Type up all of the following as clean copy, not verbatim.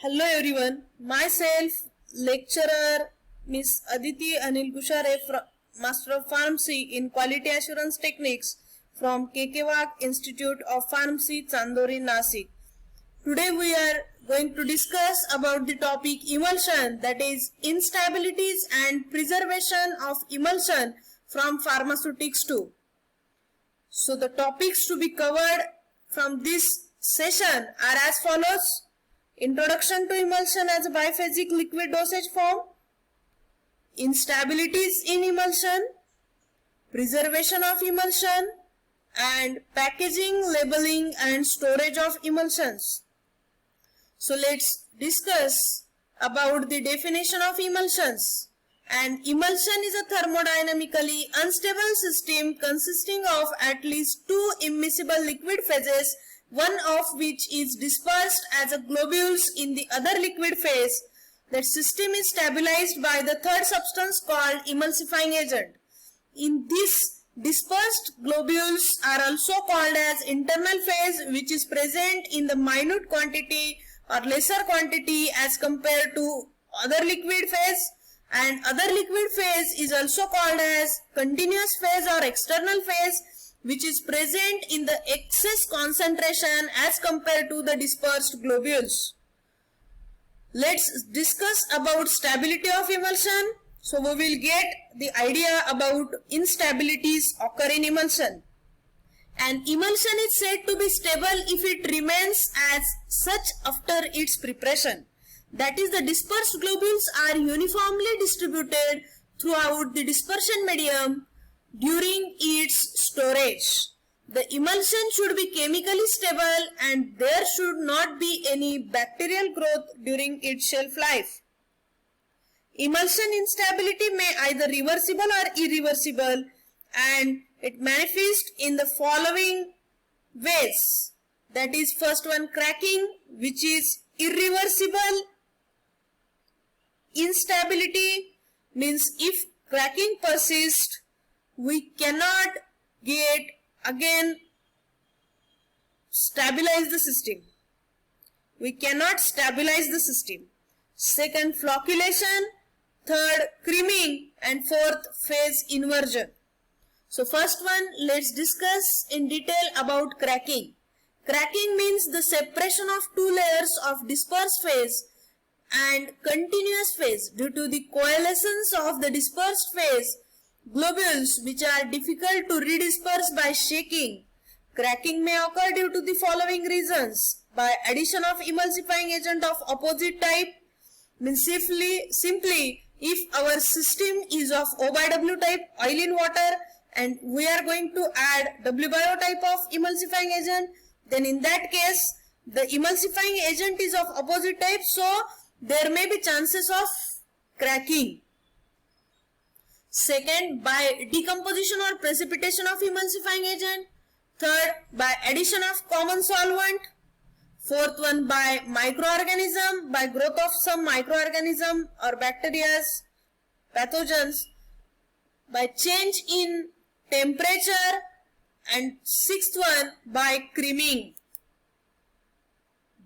Hello everyone, myself lecturer Miss Aditi Anil Kushare, Master of Pharmacy in Quality Assurance Techniques from KK Institute of Pharmacy, Chandori, Nasik. Today we are going to discuss about the topic emulsion, that is instabilities and preservation of emulsion from pharmaceutics too. So the topics to be covered from this session are as follows: Introduction to emulsion as a biphasic liquid dosage form, instabilities in emulsion, preservation of emulsion, and packaging, labeling and storage of emulsions. So let's discuss about the definition of emulsions. An emulsion is a thermodynamically unstable system consisting of at least two immiscible liquid phases, one of which is dispersed as a globules in the other liquid phase. That system is stabilized by the third substance called emulsifying agent. In this, dispersed globules are also called as internal phase, which is present in the minute quantity or lesser quantity as compared to other liquid phase, and other liquid phase is also called as continuous phase or external phase, which is present in the excess concentration as compared to the dispersed globules. Let's discuss about stability of emulsion. So we will get the idea about instabilities occur in emulsion. An emulsion is said to be stable if it remains as such after its preparation. That is, the dispersed globules are uniformly distributed throughout the dispersion medium during its storage. The emulsion should be chemically stable and there should not be any bacterial growth during its shelf life. Emulsion instability may either reversible or irreversible, and it manifests in the following ways. That is, first one, cracking, which is irreversible instability, means if cracking persists, we cannot get again stabilize the system. We cannot stabilize the system. Second, flocculation. Third, creaming. And fourth, phase inversion. So first one, let's discuss in detail about cracking. Cracking means the separation of two layers of dispersed phase and continuous phase due to the coalescence of the dispersed phase globules, which are difficult to redisperse by shaking. Cracking may occur due to the following reasons: by addition of emulsifying agent of opposite type, means simply if our system is of O by W type, oil in water, and we are going to add W by O type of emulsifying agent, then in that case the emulsifying agent is of opposite type, so there may be chances of cracking. Second, by decomposition or precipitation of emulsifying agent. Third, by addition of common solvent. Fourth one, by microorganism, by growth of some microorganism or bacteria, pathogens, by change in temperature, and sixth one, by creaming.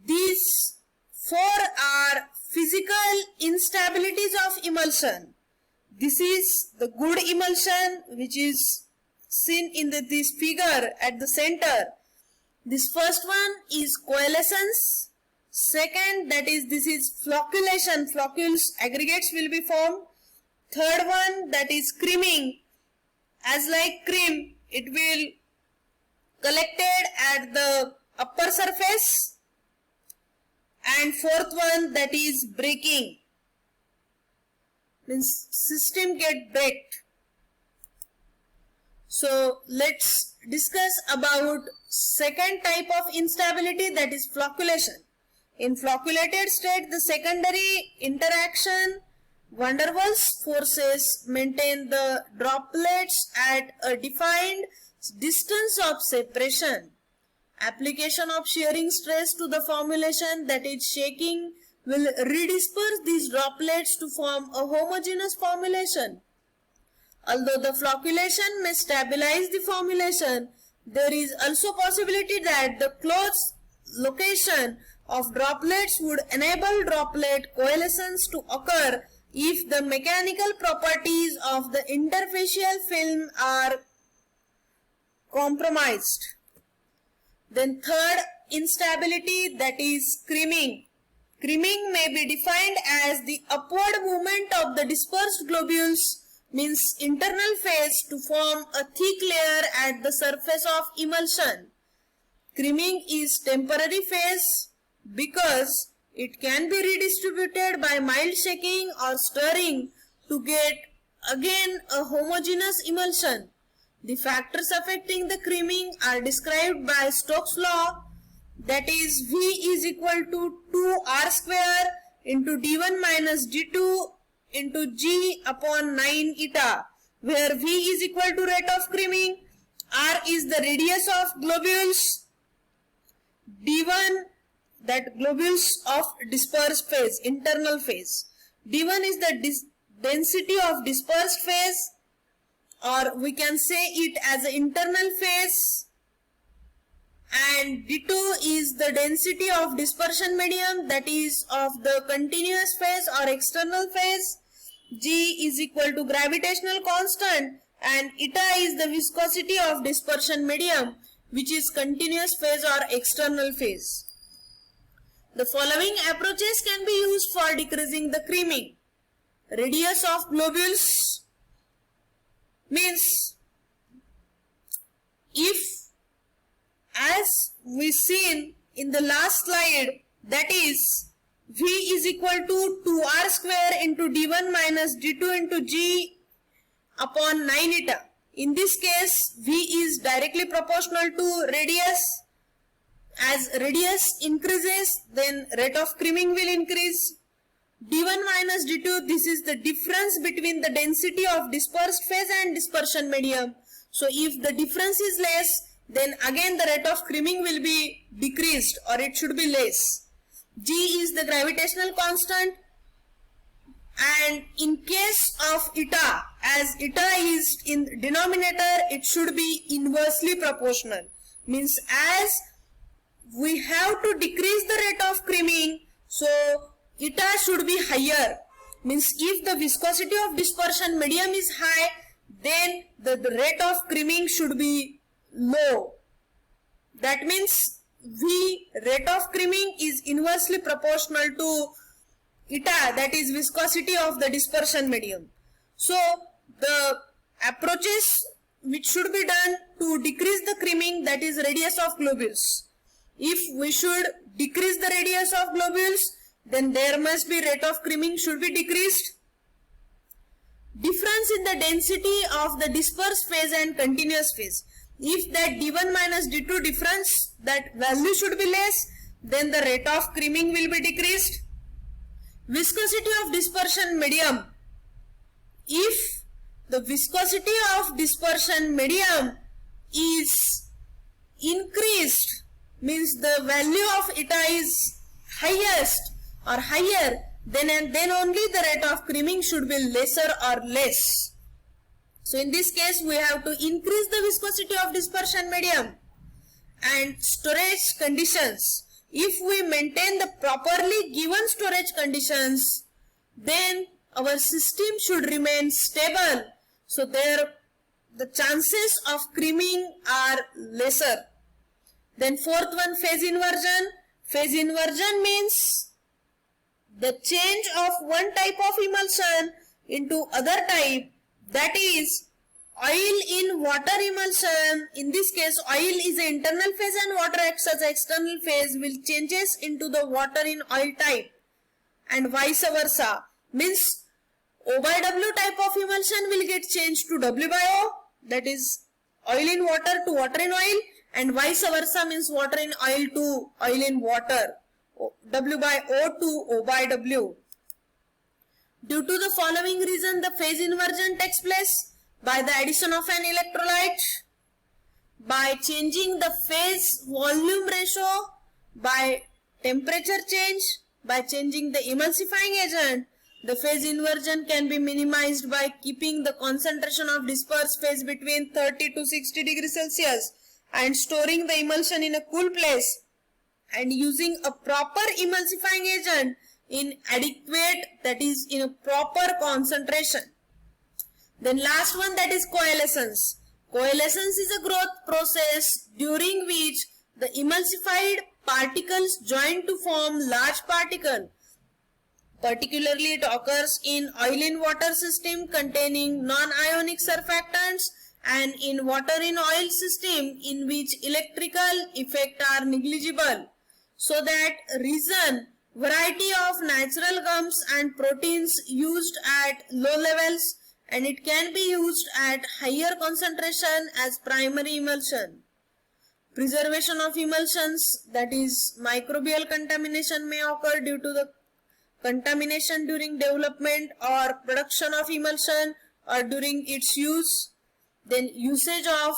These four are physical instabilities of emulsion. This is the good emulsion, which is seen in this figure at the center. This first one is coalescence. Second, that is, this is flocculation. Floccules, aggregates will be formed. Third one, that is creaming. As like cream, it will collected at the upper surface. And fourth one, that is breaking. Means system get baked. So let's discuss about second type of instability, that is flocculation. In flocculated state, the secondary interaction van der Waals forces maintain the droplets at a defined distance of separation. Application of shearing stress to the formulation, that is shaking, will redisperse these droplets to form a homogeneous formulation. Although the flocculation may stabilize the formulation, there is also possibility that the close location of droplets would enable droplet coalescence to occur if the mechanical properties of the interfacial film are compromised. Then third instability, that is creaming. Creaming may be defined as the upward movement of the dispersed globules, means internal phase, to form a thick layer at the surface of emulsion. Creaming is temporary phase because it can be redistributed by mild shaking or stirring to get again a homogeneous emulsion. The factors affecting the creaming are described by Stokes' law, that is V is equal to 2R square into D1 minus D2 into G upon 9 eta, where V is equal to rate of creaming, R is the radius of globules, D1 that globules of dispersed phase, internal phase. D1 is the density of dispersed phase, or we can say it as an internal phase, and D2 is the density of dispersion medium, that is of the continuous phase or external phase. G is equal to gravitational constant, and eta is the viscosity of dispersion medium, which is continuous phase or external phase. The following approaches can be used for decreasing the creaming. Radius of globules means, if as we seen in the last slide, that is V is equal to 2R square into D1 minus D2 into G upon 9 eta. In this case, V is directly proportional to radius. As radius increases, then rate of creaming will increase. D1 minus D2, this is the difference between the density of dispersed phase and dispersion medium. So if the difference is less, then again the rate of creaming will be decreased, or it should be less. G is the gravitational constant, and in case of eta, as eta is in denominator, it should be inversely proportional. Means as we have to decrease the rate of creaming, so eta should be higher. Means if the viscosity of dispersion medium is high, then the rate of creaming should be low. That means V, rate of creaming, is inversely proportional to eta, that is viscosity of the dispersion medium. So the approaches which should be done to decrease the creaming, that is radius of globules. If we should decrease the radius of globules, then there must be rate of creaming should be decreased. Difference in the density of the dispersed phase and continuous phase. If that D1 minus D2 difference, that value should be less, then the rate of creaming will be decreased. Viscosity of dispersion medium. If the viscosity of dispersion medium is increased, means the value of eta is highest or higher, then and then only the rate of creaming should be lesser or less. So in this case, we have to increase the viscosity of dispersion medium. And storage conditions. If we maintain the properly given storage conditions, then our system should remain stable. So there the chances of creaming are lesser. Then fourth one, phase inversion. Phase inversion means the change of one type of emulsion into other type, that is oil in water emulsion. In this case, oil is the internal phase and water acts as external phase, will changes into the water in oil type, and vice versa. Means O by W type of emulsion will get changed to W by O, that is oil in water to water in oil, and vice versa, means water in oil to oil in water, W by O to O by W. Due to the following reason, the phase inversion takes place: by the addition of an electrolyte, by changing the phase volume ratio, by temperature change, by changing the emulsifying agent. The phase inversion can be minimized by keeping the concentration of dispersed phase between 30 to 60 degrees Celsius and storing the emulsion in a cool place and using a proper emulsifying agent in adequate, that is in a proper concentration. Then last one, that is coalescence. Coalescence is a growth process during which the emulsified particles join to form large particle. Particularly it occurs in oil in water system containing non-ionic surfactants and in water in oil system in which electrical effect are negligible. So that reason variety of natural gums and proteins used at low levels, and it can be used at higher concentration as primary emulsion. Preservation of emulsions, that is microbial contamination may occur due to the contamination during development or production of emulsion or during its use. Then usage of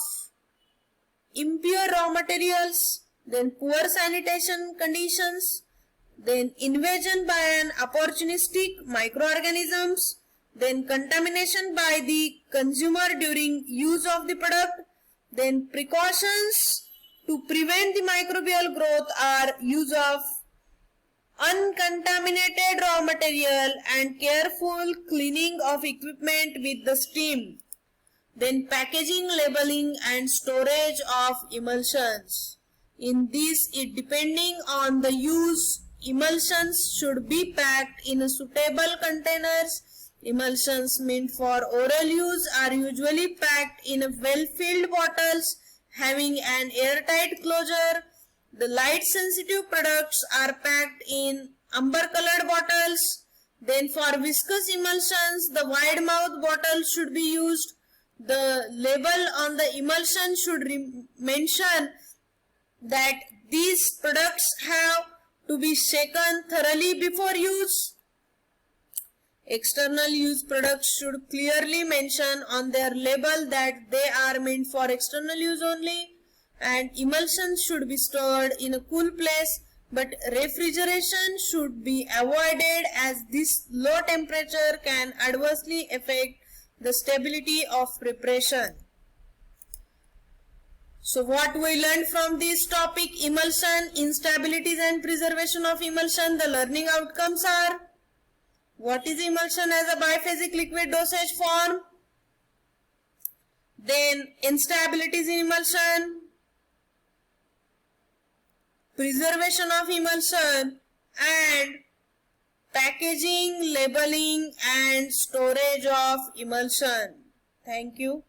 impure raw materials, then poor sanitation conditions, then invasion by an opportunistic microorganisms, then contamination by the consumer during use of the product, then precautions to prevent the microbial growth are use of uncontaminated raw material and careful cleaning of equipment with the steam. Then packaging, labeling and storage of emulsions. In this, it depending on the use, emulsions should be packed in suitable containers. Emulsions meant for oral use are usually packed in well-filled bottles having an airtight closure. The light sensitive products are packed in amber-colored bottles. Then for viscous emulsions, the wide mouth bottle should be used. The label on the emulsion should mention that these products have to be shaken thoroughly before use. External use products should clearly mention on their label that they are meant for external use only, and emulsions should be stored in a cool place, but refrigeration should be avoided as this low temperature can adversely affect the stability of preparation. So what we learned from this topic, emulsion, instabilities and preservation of emulsion, the learning outcomes are: what is emulsion as a biphasic liquid dosage form? Then instabilities in emulsion, preservation of emulsion, and packaging, labeling and storage of emulsion. Thank you.